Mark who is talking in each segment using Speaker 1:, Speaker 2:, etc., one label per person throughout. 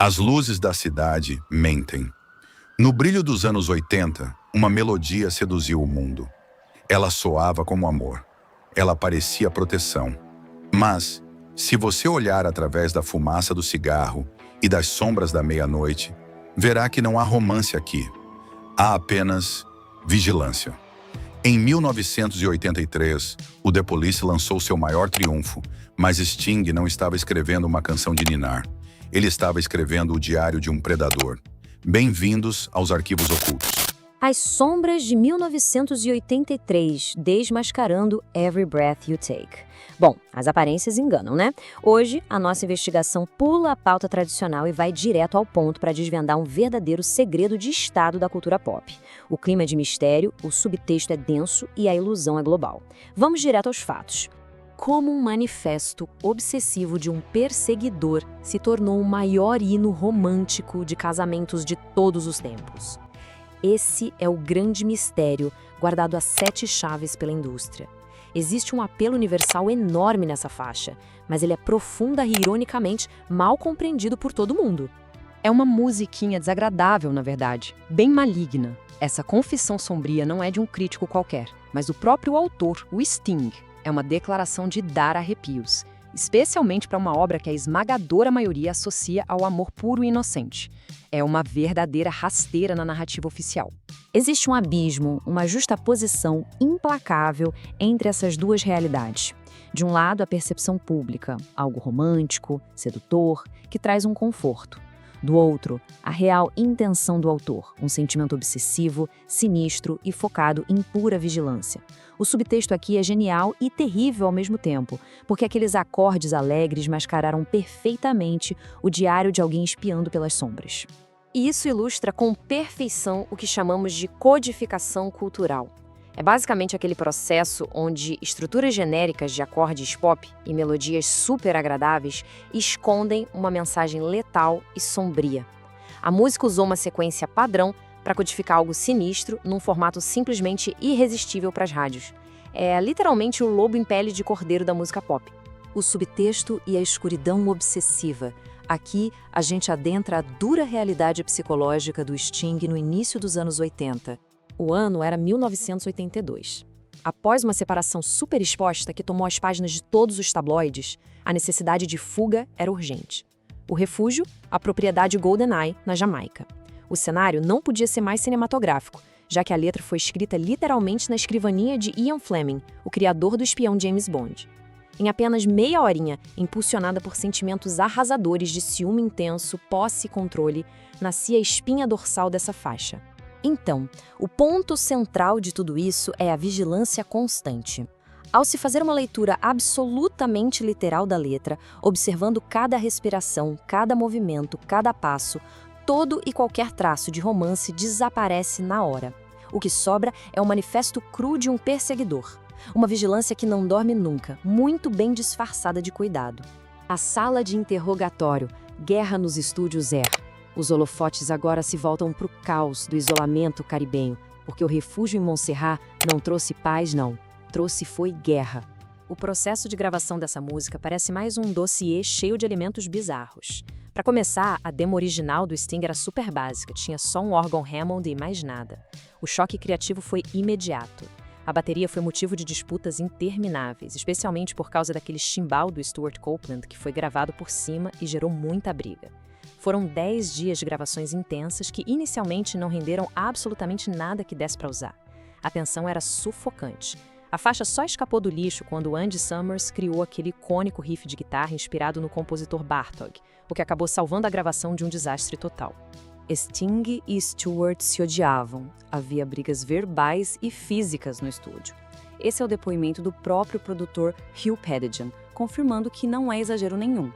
Speaker 1: As luzes da cidade mentem. No brilho dos anos 80, uma melodia seduziu o mundo. Ela soava como amor. Ela parecia proteção. Mas, se você olhar através da fumaça do cigarro e das sombras da meia-noite, verá que não há romance aqui. Há apenas vigilância. Em 1983, o The Police lançou seu maior triunfo, mas Sting não estava escrevendo uma canção de ninar. Ele estava escrevendo o diário de um predador. Bem-vindos aos Arquivos Ocultos.
Speaker 2: As Sombras de 1983, desmascarando Every Breath You Take. Bom, as aparências enganam, né? Hoje, a nossa investigação pula a pauta tradicional e vai direto ao ponto para desvendar um verdadeiro segredo de estado da cultura pop. O clima é de mistério, o subtexto é denso e a ilusão é global. Vamos direto aos fatos. Como um manifesto obsessivo de um perseguidor se tornou o maior hino romântico de casamentos de todos os tempos. Esse é o grande mistério guardado a 7 chaves pela indústria. Existe um apelo universal enorme nessa faixa, mas ele é profunda e, ironicamente, mal compreendido por todo mundo.
Speaker 3: É uma musiquinha desagradável, na verdade, bem maligna. Essa confissão sombria não é de um crítico qualquer, mas do próprio autor, o Sting. É uma declaração de dar arrepios, especialmente para uma obra que a esmagadora maioria associa ao amor puro e inocente. É uma verdadeira rasteira na narrativa oficial.
Speaker 2: Existe um abismo, uma justaposição implacável entre essas duas realidades. De um lado, a percepção pública, algo romântico, sedutor, que traz um conforto. Do outro, a real intenção do autor, um sentimento obsessivo, sinistro e focado em pura vigilância. O subtexto aqui é genial e terrível ao mesmo tempo, porque aqueles acordes alegres mascararam perfeitamente o diário de alguém espiando pelas sombras.
Speaker 4: E isso ilustra com perfeição o que chamamos de codificação cultural. É basicamente aquele processo onde estruturas genéricas de acordes pop e melodias super agradáveis escondem uma mensagem letal e sombria. A música usou uma sequência padrão para codificar algo sinistro num formato simplesmente irresistível para as rádios. É literalmente o lobo em pele de cordeiro da música pop.
Speaker 2: O subtexto e a escuridão obsessiva. Aqui, a gente adentra a dura realidade psicológica do Sting no início dos anos 80. O ano era 1982. Após uma separação super exposta que tomou as páginas de todos os tabloides, a necessidade de fuga era urgente. O refúgio, a propriedade GoldenEye, na Jamaica. O cenário não podia ser mais cinematográfico, já que a letra foi escrita literalmente na escrivaninha de Ian Fleming, o criador do espião James Bond. Em apenas meia horinha, impulsionada por sentimentos arrasadores de ciúme intenso, posse e controle, nascia a espinha dorsal dessa faixa. Então, o ponto central de tudo isso é a vigilância constante. Ao se fazer uma leitura absolutamente literal da letra, observando cada respiração, cada movimento, cada passo, todo e qualquer traço de romance desaparece na hora. O que sobra é o manifesto cru de um perseguidor. Uma vigilância que não dorme nunca, muito bem disfarçada de cuidado. A sala de interrogatório, guerra nos estúdios Air. Os holofotes agora se voltam para o caos do isolamento caribenho, porque o refúgio em Montserrat não trouxe paz, não. Trouxe foi guerra. O processo de gravação dessa música parece mais um dossiê cheio de elementos bizarros. Para começar, a demo original do Sting era super básica, tinha só um órgão Hammond e mais nada. O choque criativo foi imediato. A bateria foi motivo de disputas intermináveis, especialmente por causa daquele chimbal do Stuart Copeland que foi gravado por cima e gerou muita briga. Foram 10 dias de gravações intensas que inicialmente não renderam absolutamente nada que desse para usar. A tensão era sufocante. A faixa só escapou do lixo quando Andy Summers criou aquele icônico riff de guitarra inspirado no compositor Bartók, o que acabou salvando a gravação de um desastre total. Sting e Stuart se odiavam. Havia brigas verbais e físicas no estúdio. Esse é o depoimento do próprio produtor Hugh Padgham, confirmando que não é exagero nenhum.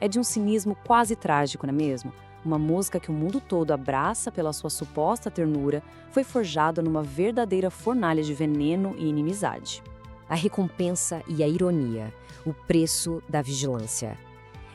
Speaker 2: É de um cinismo quase trágico, não é mesmo? Uma música que o mundo todo abraça pela sua suposta ternura foi forjada numa verdadeira fornalha de veneno e inimizade. A recompensa e a ironia, o preço da vigilância.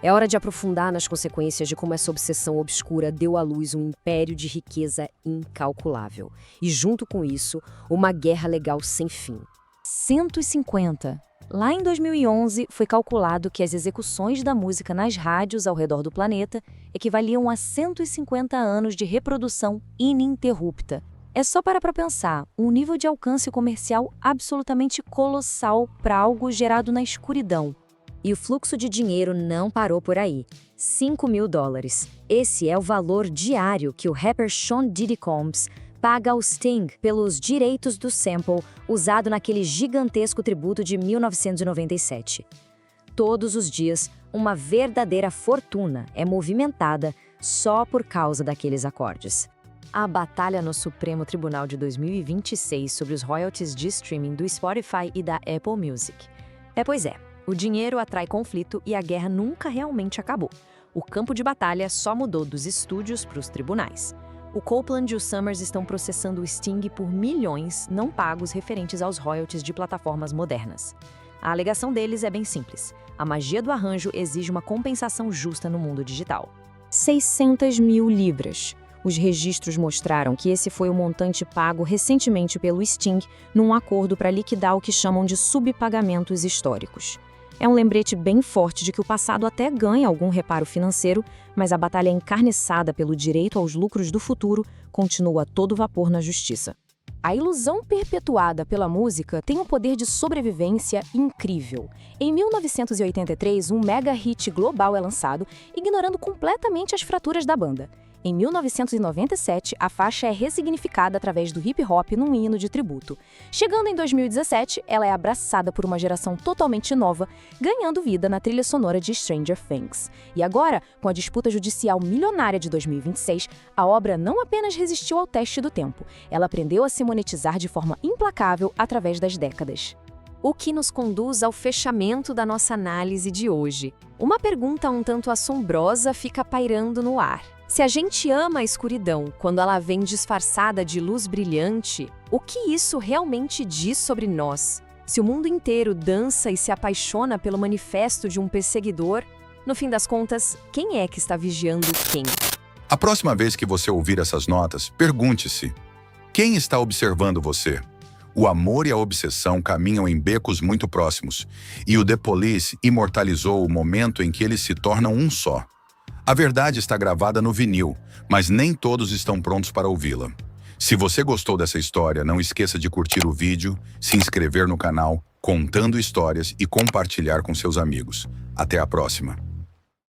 Speaker 2: É hora de aprofundar nas consequências de como essa obsessão obscura deu à luz um império de riqueza incalculável. E junto com isso, uma guerra legal sem fim. 150. Lá em 2011, foi calculado que as execuções da música nas rádios ao redor do planeta equivaliam a 150 anos de reprodução ininterrupta. É só parar para pensar, um nível de alcance comercial absolutamente colossal para algo gerado na escuridão.
Speaker 4: E o fluxo de dinheiro não parou por aí. $5.000. Esse é o valor diário que o rapper Sean Diddy Combs paga ao Sting pelos direitos do sample usado naquele gigantesco tributo de 1997. Todos os dias, uma verdadeira fortuna é movimentada só por causa daqueles acordes. A batalha no Supremo Tribunal de 2026 sobre os royalties de streaming do Spotify e da Apple Music. Pois é, o dinheiro atrai conflito e a guerra nunca realmente acabou. O campo de batalha só mudou dos estúdios para os tribunais. O Copeland e o Summers estão processando o Sting por milhões não pagos referentes aos royalties de plataformas modernas. A alegação deles é bem simples. A magia do arranjo exige uma compensação justa no mundo digital. 600 mil libras. Os registros mostraram que esse foi o montante pago recentemente pelo Sting num acordo para liquidar o que chamam de subpagamentos históricos. É um lembrete bem forte de que o passado até ganha algum reparo financeiro, mas a batalha encarniçada pelo direito aos lucros do futuro continua a todo vapor na justiça. A ilusão perpetuada pela música tem um poder de sobrevivência incrível. Em 1983, um mega hit global é lançado, ignorando completamente as fraturas da banda. Em 1997, a faixa é ressignificada através do hip-hop num hino de tributo. Chegando em 2017, ela é abraçada por uma geração totalmente nova, ganhando vida na trilha sonora de Stranger Things. E agora, com a disputa judicial milionária de 2026, a obra não apenas resistiu ao teste do tempo, ela aprendeu a se monetizar de forma implacável através das décadas. O que nos conduz ao fechamento da nossa análise de hoje. Uma pergunta um tanto assombrosa fica pairando no ar. Se a gente ama a escuridão quando ela vem disfarçada de luz brilhante, o que isso realmente diz sobre nós? Se o mundo inteiro dança e se apaixona pelo manifesto de um perseguidor, no fim das contas, quem é que está vigiando quem?
Speaker 1: A próxima vez que você ouvir essas notas, pergunte-se: quem está observando você? O amor e a obsessão caminham em becos muito próximos, e o The Police imortalizou o momento em que eles se tornam um só. A verdade está gravada no vinil, mas nem todos estão prontos para ouvi-la. Se você gostou dessa história, não esqueça de curtir o vídeo, se inscrever no canal, Contando Histórias e compartilhar com seus amigos. Até a próxima!